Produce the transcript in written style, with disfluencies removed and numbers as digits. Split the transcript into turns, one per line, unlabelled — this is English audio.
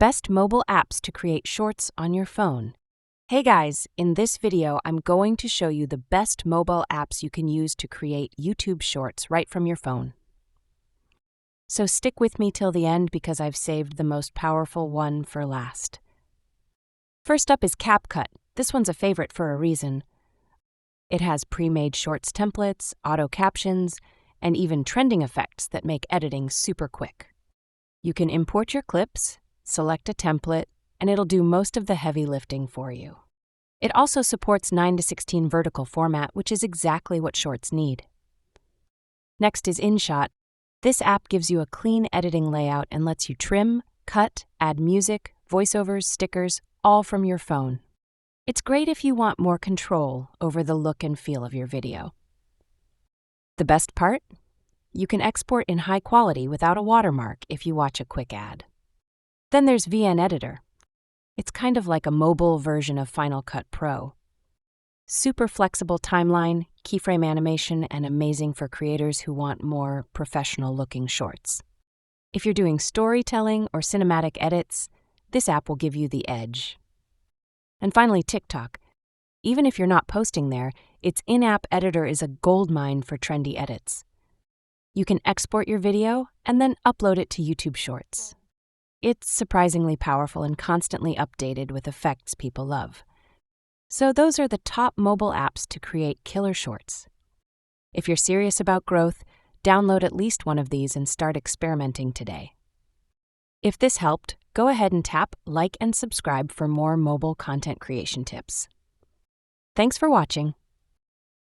Best mobile apps to create shorts on your phone. Hey guys, in this video, I'm going to show you the best mobile apps you can use to create YouTube shorts right from your phone. So stick with me till the end because I've saved the most powerful one for last. First up is CapCut. This one's a favorite for a reason. It has pre-made shorts templates, auto captions, and even trending effects that make editing super quick. You can import your clips, select a template, and it'll do most of the heavy lifting for you. It also supports 9:16 vertical format, which is exactly what shorts need. Next is InShot. This app gives you a clean editing layout and lets you trim, cut, add music, voiceovers, stickers, all from your phone. It's great if you want more control over the look and feel of your video. The best part? You can export in high quality without a watermark if you watch a quick ad. Then there's VN Editor. It's kind of like a mobile version of Final Cut Pro. Super flexible timeline, keyframe animation, and amazing for creators who want more professional-looking shorts. If you're doing storytelling or cinematic edits, this app will give you the edge. And finally, TikTok. Even if you're not posting there, its in-app editor is a goldmine for trendy edits. You can export your video and then upload it to YouTube Shorts. It's surprisingly powerful and constantly updated with effects people love. So those are the top mobile apps to create killer shorts. If you're serious about growth, download at least one of these and start experimenting today. If this helped, go ahead and tap like and subscribe for more mobile content creation tips. Thanks for watching.